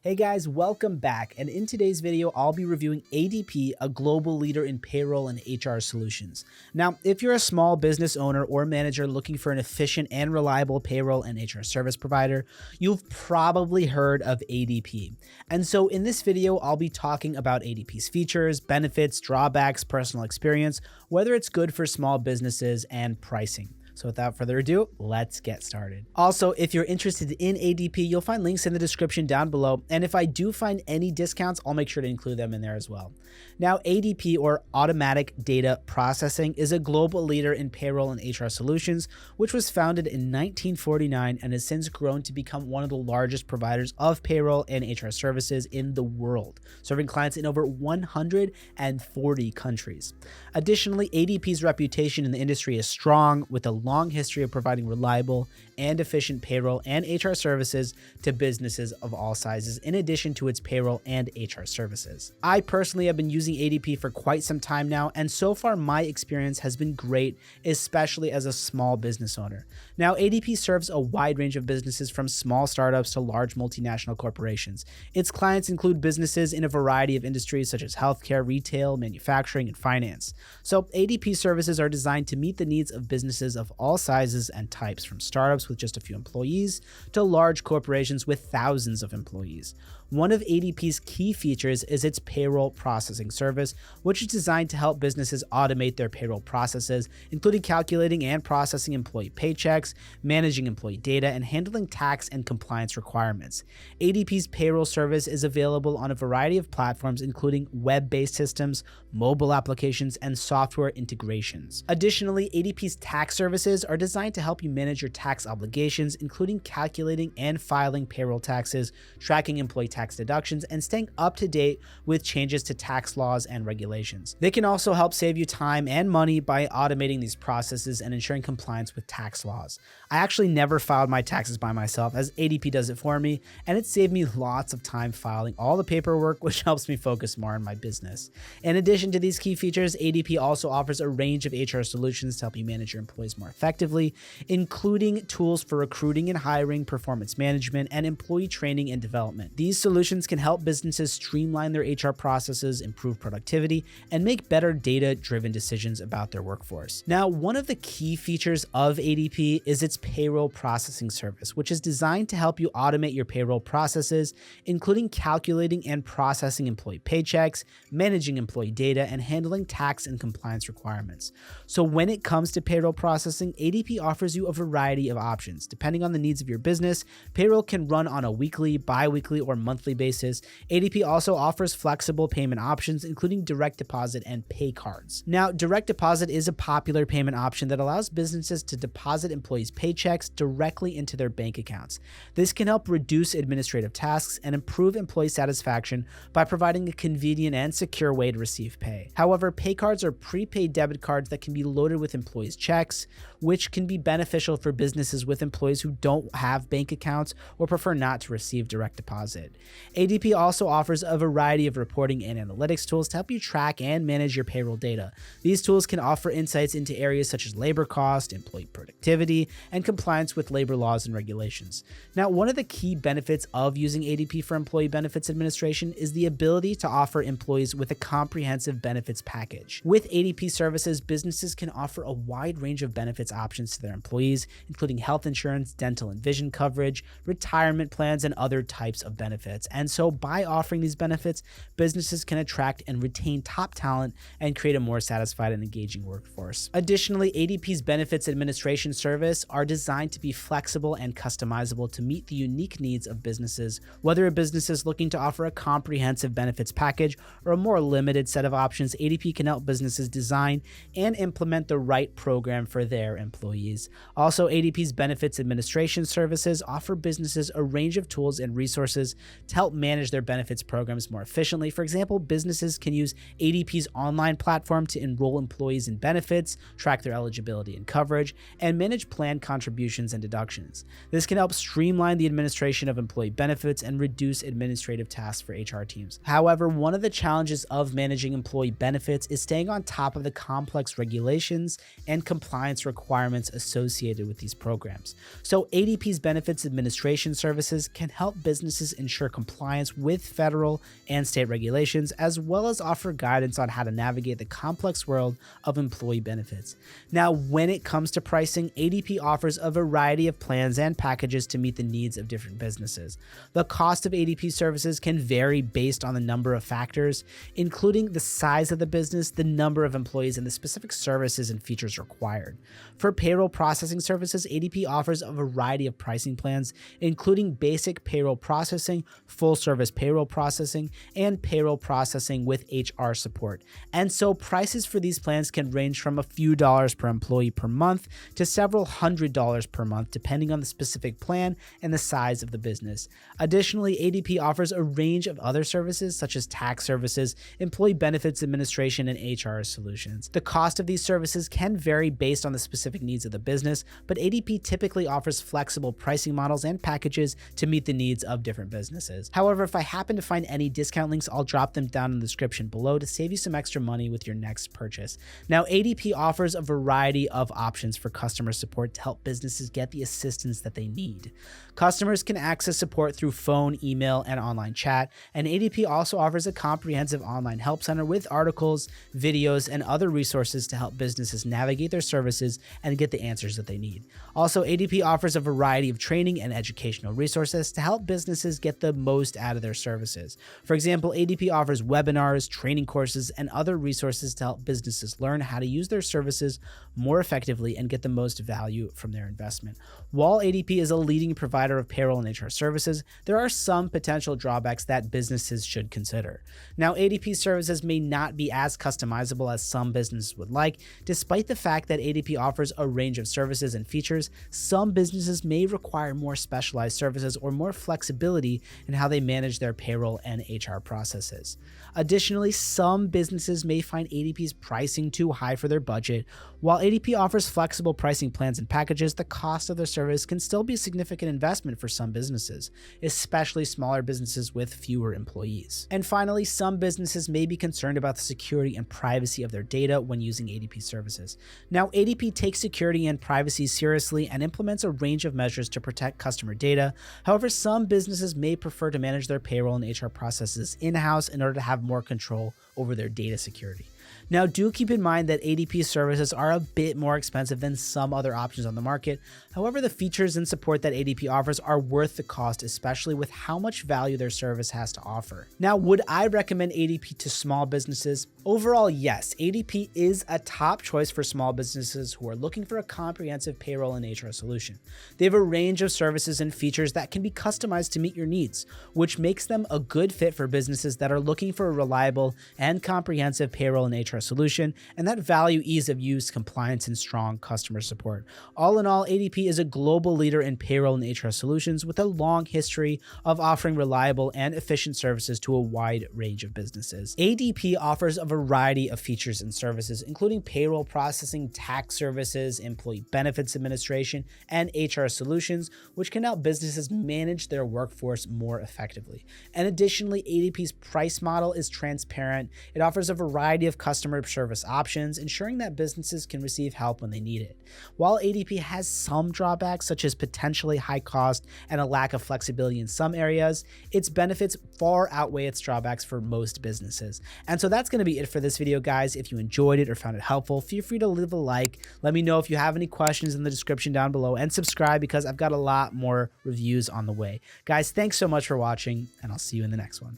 Hey guys, welcome back, and in today's video, I'll be reviewing ADP, a global leader in payroll and HR solutions. Now, if you're a small business owner or manager looking for an efficient and reliable payroll and HR service provider, you've probably heard of ADP. And so in this video, I'll be talking about ADP's features, benefits, drawbacks, personal experience, whether it's good for small businesses, and pricing. So without further ado, let's get started. Also, if you're interested in ADP, you'll find links in the description down below. And if I do find any discounts, I'll make sure to include them in there as well. Now, ADP, or Automatic Data Processing, is a global leader in payroll and HR solutions, which was founded in 1949 and has since grown to become one of the largest providers of payroll and HR services in the world, serving clients in over 140 countries. Additionally, ADP's reputation in the industry is strong, with a long history of providing reliable and efficient payroll and HR services to businesses of all sizes, in addition to its payroll and HR services. I personally have been using ADP for quite some time now, and so far my experience has been great, especially as a small business owner. Now, ADP serves a wide range of businesses, from small startups to large multinational corporations. Its clients include businesses in a variety of industries such as healthcare, retail, manufacturing, and finance. So ADP services are designed to meet the needs of businesses of all sizes and types, from startups with just a few employees to large corporations with thousands of employees. One of ADP's key features is its payroll processing service, which is designed to help businesses automate their payroll processes, including calculating and processing employee paychecks, managing employee data, and handling tax and compliance requirements. ADP's payroll service is available on a variety of platforms, including web-based systems, mobile applications, and software integrations. Additionally, ADP's tax services are designed to help you manage your tax obligations, including calculating and filing payroll taxes, tracking employee tax deductions, and staying up to date with changes to tax laws and regulations. They can also help save you time and money by automating these processes and ensuring compliance with tax laws. I actually never filed my taxes by myself, as ADP does it for me, and it saved me lots of time filing all the paperwork, which helps me focus more on my business. In addition to these key features, ADP also offers a range of HR solutions to help you manage your employees more effectively, including tools for recruiting and hiring, performance management, and employee training and development. These solutions can help businesses streamline their HR processes, improve productivity, and make better data-driven decisions about their workforce. Now, one of the key features of ADP is its payroll processing service, which is designed to help you automate your payroll processes, including calculating and processing employee paychecks, managing employee data, and handling tax and compliance requirements. So when it comes to payroll processing, ADP offers you a variety of options. Depending on the needs of your business, payroll can run on a weekly, bi-weekly, or monthly basis. ADP also offers flexible payment options, including direct deposit and pay cards. Now, direct deposit is a popular payment option that allows businesses to deposit employees' paychecks directly into their bank accounts. This can help reduce administrative tasks and improve employee satisfaction by providing a convenient and secure way to receive pay. However, pay cards are prepaid debit cards that can be loaded with employees' checks, which can be beneficial for businesses with employees who don't have bank accounts or prefer not to receive direct deposit. ADP also offers a variety of reporting and analytics tools to help you track and manage your payroll data. These tools can offer insights into areas such as labor cost, employee productivity, and compliance with labor laws and regulations. Now, one of the key benefits of using ADP for employee benefits administration is the ability to offer employees with a comprehensive benefits package. With ADP services, businesses can offer a wide range of benefits options to their employees, including health insurance, dental and vision coverage, retirement plans, and other types of benefits. And so by offering these benefits, businesses can attract and retain top talent and create a more satisfied and engaging workforce. Additionally, ADP's benefits administration service are designed to be flexible and customizable to meet the unique needs of businesses. Whether a business is looking to offer a comprehensive benefits package or a more limited set of options, ADP can help businesses design and implement the right program for their employees. Also, ADP's benefits administration services offer businesses a range of tools and resources to help manage their benefits programs more efficiently. For example, businesses can use ADP's online platform to enroll employees in benefits, track their eligibility and coverage, and manage plan contributions and deductions. This can help streamline the administration of employee benefits and reduce administrative tasks for HR teams. However, one of the challenges of managing employee benefits is staying on top of the complex regulations and compliance requirements requirements associated with these programs. So ADP's benefits administration services can help businesses ensure compliance with federal and state regulations, as well as offer guidance on how to navigate the complex world of employee benefits. Now, when it comes to pricing, ADP offers a variety of plans and packages to meet the needs of different businesses. The cost of ADP services can vary based on the number of factors, including the size of the business, the number of employees, and the specific services and features required. For payroll processing services, ADP offers a variety of pricing plans, including basic payroll processing, full service payroll processing, and payroll processing with HR support. And so prices for these plans can range from a few dollars per employee per month to several $100s per month, depending on the specific plan and the size of the business. Additionally, ADP offers a range of other services such as tax services, employee benefits administration, and HR solutions. The cost of these services can vary based on the specific needs of the business, but ADP typically offers flexible pricing models and packages to meet the needs of different businesses. However, if I happen to find any discount links, I'll drop them down in the description below to save you some extra money with your next purchase. Now, ADP offers a variety of options for customer support to help businesses get the assistance that they need. Customers can access support through phone, email, and online chat, and ADP also offers a comprehensive online help center with articles, videos, and other resources to help businesses navigate their services and get the answers that they need. Also, ADP offers a variety of training and educational resources to help businesses get the most out of their services. For example, ADP offers webinars, training courses, and other resources to help businesses learn how to use their services more effectively and get the most value from their investment. While ADP is a leading provider of payroll and HR services, there are some potential drawbacks that businesses should consider. Now, ADP services may not be as customizable as some businesses would like. Despite the fact that ADP offers a range of services and features, some businesses may require more specialized services or more flexibility in how they manage their payroll and HR processes. Additionally, some businesses may find ADP's pricing too high for their budget. While ADP offers flexible pricing plans and packages, the cost of their service can still be a significant investment for some businesses, especially smaller businesses with fewer employees. And finally, some businesses may be concerned about the security and privacy of their data when using ADP services. Now, ADP takes security and privacy seriously and implements a range of measures to protect customer data. However, some businesses may prefer to manage their payroll and HR processes in-house in order to have more control over their data security. Now, do keep in mind that ADP services are a bit more expensive than some other options on the market. However, the features and support that ADP offers are worth the cost, especially with how much value their service has to offer. Now, would I recommend ADP to small businesses? Overall, yes, ADP is a top choice for small businesses who are looking for a comprehensive payroll and HR solution. They have a range of services and features that can be customized to meet your needs, which makes them a good fit for businesses that are looking for a reliable and comprehensive payroll and HR solution, and that value ease of use, compliance, and strong customer support. All in all, ADP is a global leader in payroll and HR solutions with a long history of offering reliable and efficient services to a wide range of businesses. ADP offers a variety of features and services, including payroll processing, tax services, employee benefits administration, and HR solutions, which can help businesses manage their workforce more effectively. And additionally, ADP's price model is transparent. It offers a variety of customer service options, ensuring that businesses can receive help when they need it. While ADP has some drawbacks, such as potentially high cost and a lack of flexibility in some areas, its benefits far outweigh its drawbacks for most businesses. And so that's going to be it for this video, guys. If you enjoyed it or found it helpful, feel free to leave a like. Let me know if you have any questions in the description down below, and subscribe because I've got a lot more reviews on the way. Guys, thanks so much for watching, and I'll see you in the next one.